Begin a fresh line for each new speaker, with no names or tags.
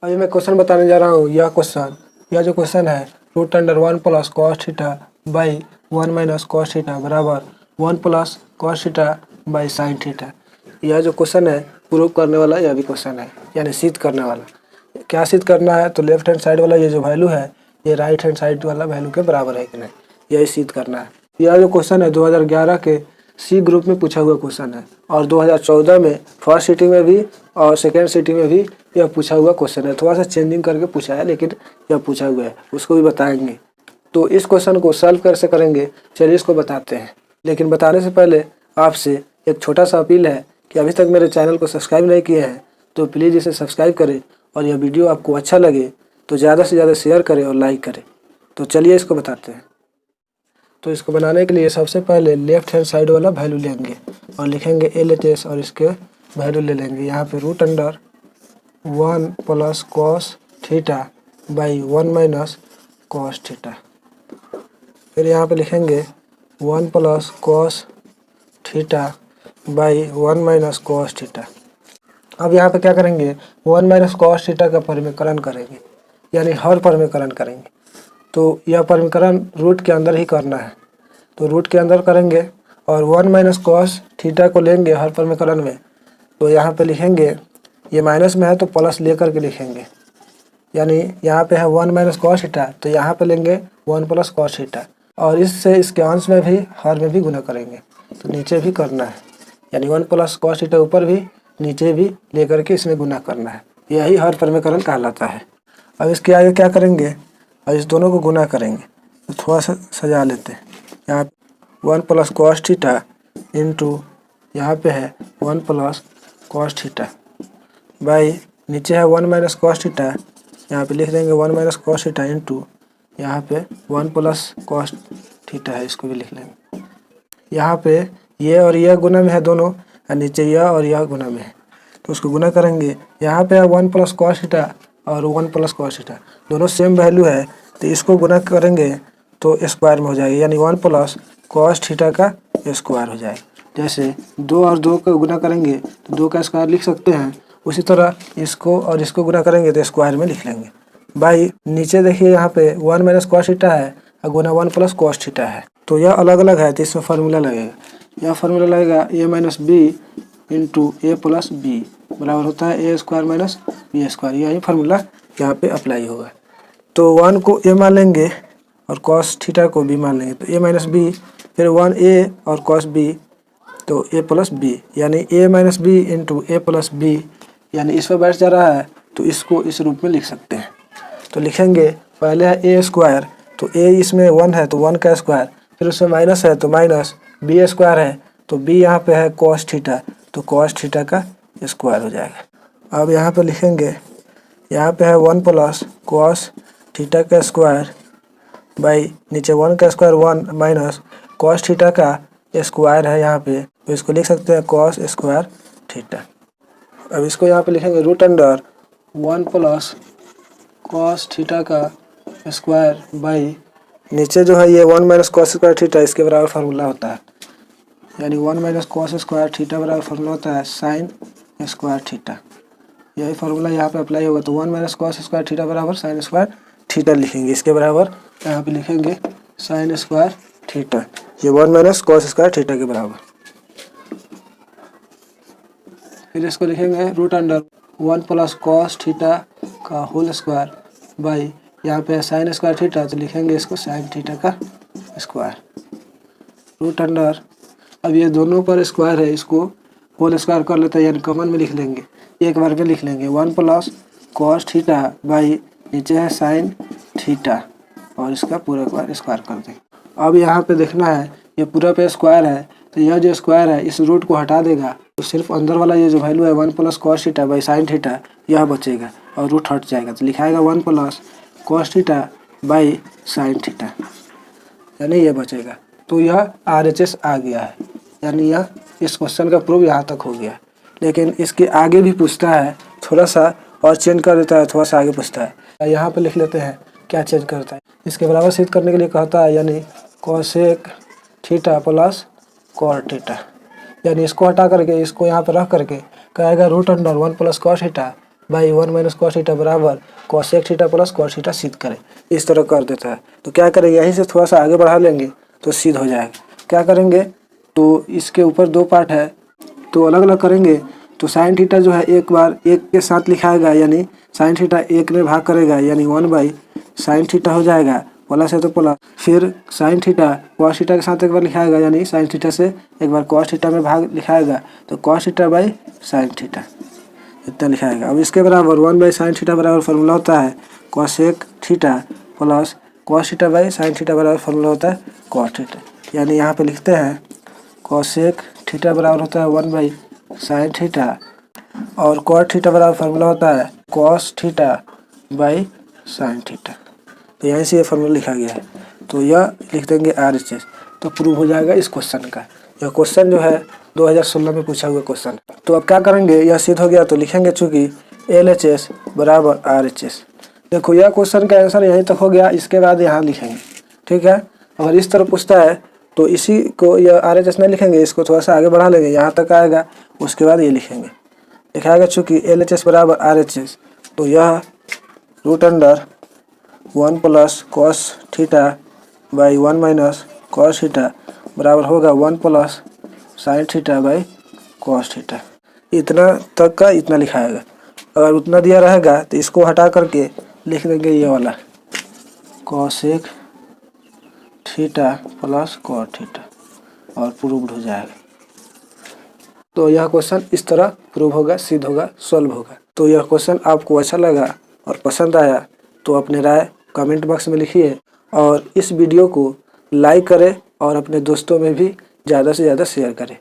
अभी मैं क्वेश्चन बताने जा रहा हूँ। यह जो क्वेश्चन है root under 1 + cos theta by 1 - cos theta बराबर 1 + cos theta by sine theta. यह जो क्वेश्चन है प्रूव करने वाला यह भी क्वेश्चन है, यानी सिद्ध करने वाला। क्या सिद्ध करना है? तो लेफ्ट हैंड साइड वाला ये जो वैल्यू है ये राइट हैंड साइड वाला वैल्यू के बराबर है कि नहीं, यही सिद्ध करना है। यह जो क्वेश्चन है 2011 के सी ग्रुप में पूछा हुआ क्वेश्चन है और 2014 में फर्स्ट सिटिंग में भी और सेकेंड सिटिंग में भी यह पूछा हुआ क्वेश्चन है। थोड़ा सा चेंजिंग करके पूछा है लेकिन यह पूछा हुआ है, उसको भी बताएंगे। तो इस क्वेश्चन को सॉल्व कैसे करेंगे चलिए इसको बताते हैं। लेकिन बताने से पहले आपसे एक छोटा सा अपील है कि अभी तक मेरे चैनल को सब्सक्राइब नहीं किए हैं तो प्लीज़ इसे सब्सक्राइब करें और यह वीडियो आपको अच्छा लगे तो ज़्यादा से ज़्यादा शेयर करें और लाइक करें। तो चलिए इसको बताते हैं। तो इसको बनाने के लिए सबसे पहले लेफ्ट हैंड साइड वाला वैल्यू लेंगे और लिखेंगे LHS और इसके वैल्यू ले लेंगे। यहाँ पे root under 1 + cos theta by 1 - cos theta. फिर यहाँ पे लिखेंगे 1 + cos theta by 1 - cos theta. अब यहाँ पे क्या करेंगे 1 - cos थीटा का परिमेकरण करेंगे, यानी हर परिमेकरण करेंगे। तो यह परिमेकरण रूट के अंदर ही करना है, तो रूट के अंदर करेंगे और 1 - cos थीटा को लेंगे हर परिमेकरण में। तो यहाँ पे लिखेंगे, ये माइनस में है तो प्लस लेकर के लिखेंगे, यानी यहाँ पे है 1 - cos थीटा तो यहाँ पे लेंगे 1 + cos थीटा और इससे इसके अंश में भी हर में भी गुना करेंगे। तो नीचे भी करना है, यानी 1 + cos थीटा ऊपर भी नीचे भी लेकर के इसमें गुना करना है, यही हर परिमेकरण कहलाता है। अब इसके आगे क्या करेंगे और इस दोनों को गुना करेंगे। तो थोड़ा सा सजा लेते हैं, यहाँ 1 + cos थीटा इंटू यहाँ पे है 1 + cos थीटा बाई नीचे है 1 - cos थीटा, यहाँ पे लिख देंगे 1 - cos थीटा इंटू यहाँ पे 1 + cos थीटा है, इसको भी लिख लेंगे। यहाँ पे ये और यह गुना में है दोनों और नीचे यह और यह गुना में है तो उसको गुना करेंगे। यहाँ पे है 1 + cos थीटा और 1 + cos थीटा दोनों सेम वैल्यू है तो इसको गुना करेंगे तो स्क्वायर में हो जाएगा, यानी 1 + cos थीटा का स्क्वायर हो जाएगा। जैसे 2 और 2 का गुना करेंगे तो 2 का स्क्वायर लिख सकते हैं, उसी तरह इसको और इसको गुना करेंगे तो स्क्वायर में लिख लेंगे। बाई नीचे देखिए यहाँ पे 1 - cos थीटा है और गुना 1 + cos थीटा है, तो यह अलग अलग है तो इसमें फार्मूला लगेगा। यह फार्मूला लगेगा a - b into a + b बराबर होता है a² - b²। यही फार्मूला यहाँ पे अप्लाई होगा। तो 1 को a मान लेंगे और cos थीटा को b मान लेंगे, तो a - b फिर 1a और cos b तो a + b, यानी a - b into a + b, यानी इस पर बैठ जा रहा है तो इसको इस रूप में लिख सकते हैं। तो लिखेंगे पहले है a², तो a इसमें 1 है तो 1 का स्क्वायर, फिर उसमें माइनस है तो माइनस, b² है तो b यहाँ पे है cos थीटा तो cos थीटा का स्क्वायर हो जाएगा। अब यहाँ पे लिखेंगे, यहाँ पे है 1 + cos थीटा का स्क्वायर बाई नीचे 1 का स्क्वायर 1 माइनस cos थीटा का स्क्वायर है यहाँ पे तो इसको लिख सकते हैं cos² थीटा। अब इसको यहाँ पे लिखेंगे रूट अंडर 1 + cos थीटा का स्क्वायर बाई नीचे जो है ये 1 - cos² थीटा इसके बराबर फार्मूला होता है, यानी 1 - cos² थीटा बराबर फार्मूला होता है sin² थीटा। यही फार्मूला यहाँ पे अप्लाई होगा तो 1 - cos² थीटा बराबर sin² थीटा लिखेंगे, इसके बराबर यहाँ पे लिखेंगे sin² थीटा, ये 1 - cos² थीटा के बराबर। फिर इसको लिखेंगे रूट अंडर 1 + cos थीटा का होल स्क्वायर बाई यहाँ पे sin² थीटा तो लिखेंगे इसको sin थीटा का स्क्वायर रूट अंडर। अब ये दोनों पर स्क्वायर है, इसको होल स्क्वायर कर लेते हैं, यानी कॉमन में लिख लेंगे, एक बार में लिख लेंगे 1 + cos थीटा बाई नीचे है sin थीटा और इसका पूरा स्क्वायर कर देंगे। अब यहाँ पे देखना है ये पूरा पे स्क्वायर है तो यह जो स्क्वायर है इस रूट को हटा देगा तो सिर्फ अंदर वाला ये जो वैल्यू है 1 + cos theta by sin theta यह बचेगा और रूट हट जाएगा तो लिखाएगा 1 + cos theta by sin theta, यानी ये बचेगा। तो यह RHS आ गया है, यानी यह इस क्वेश्चन का प्रूफ यहाँ तक हो गया। लेकिन इसके आगे भी पूछता है, थोड़ा सा और चेंज कर देता है, थोड़ा सा आगे पूछता है। यहाँ पे लिख लेते हैं क्या चेंज करता है, इसके बराबर सिद्ध करने के लिए कहता है, यानी cosec थीटा + cot थीटा, यानी इसको हटा करके इसको यहाँ पर रख करके कहेगा root under 1 + cos theta by 1 minus cos theta बराबर cosec theta plus cos theta सिद्ध करें। इस तरह कर देता है। तो क्या करेंगे, यहीं से थोड़ा सा आगे बढ़ा लेंगे तो सिद्ध हो जाएगा। क्या करेंगे, तो इसके ऊपर दो पार्ट है तो अलग अलग करेंगे। तो साइन थीटा जो है एक बार एक के साथ लिखाएगा, यानी साइन थीटा एक में भाग करेगा, यानी 1 बाई साइन थीटा हो जाएगा, प्लस है तो प्लस। फिर साइन थीटा कॉस थीटा के साथ एक बार लिखाएगा, यानी साइन थीटा से एक बार कॉस थीटा में भाग लिखाएगा, तो cos theta by sine theta इतना लिखाएगा। अब इसके बराबर 1 बाई साइन थीटा बराबर फॉर्मूला होता है cosec theta plus cos theta by sine theta बराबर फॉर्मूला होता है कॉस थीटा। यानी यहाँ पे लिखते हैं कॉसेक थीटा बराबर होता है 1 बाई साइन थीटा और कॉस थीटा बराबर फॉर्मूला होता है cos theta by sine theta. तो यहीं से ये फॉर्मूला लिखा गया है। तो यह लिख देंगे RHS, तो प्रूव हो जाएगा इस क्वेश्चन का। यह क्वेश्चन जो है 2016 में पूछा हुआ क्वेश्चन। तो अब क्या करेंगे, यह सिद्ध हो गया तो लिखेंगे चूंकि LHS बराबर RHS। देखो यह क्वेश्चन का आंसर यहीं तक हो गया, इसके बाद यहाँ लिखेंगे, ठीक है। अगर इस तरह पूछता है तो इसी को यह RHS नहीं लिखेंगे, इसको थोड़ा सा आगे बढ़ा लेंगे, यहाँ तक आएगा, उसके बाद ये लिखेंगे। लिखाएगा चूंकि LHS बराबर RHS, तो यह root under 1 plus cos theta by 1 minus cos theta बराबर होगा 1 plus sine theta by cos theta. इतना तक का इतना लिखाएगा। अगर उतना दिया रहेगा तो इसको हटा करके लिख देंगे ये वाला cosec theta plus cos theta और प्रूव्ड हो जाएगा। तो यह क्वेश्चन इस तरह प्रूव होगा, सिद्ध होगा, सॉल्व होगा। तो यह क्वेश्चन आपको अच्छा लगा और पसंद आया तो अपने राय कमेंट बॉक्स में लिखिए और इस वीडियो को लाइक करें और अपने दोस्तों में भी ज़्यादा से ज़्यादा शेयर करें।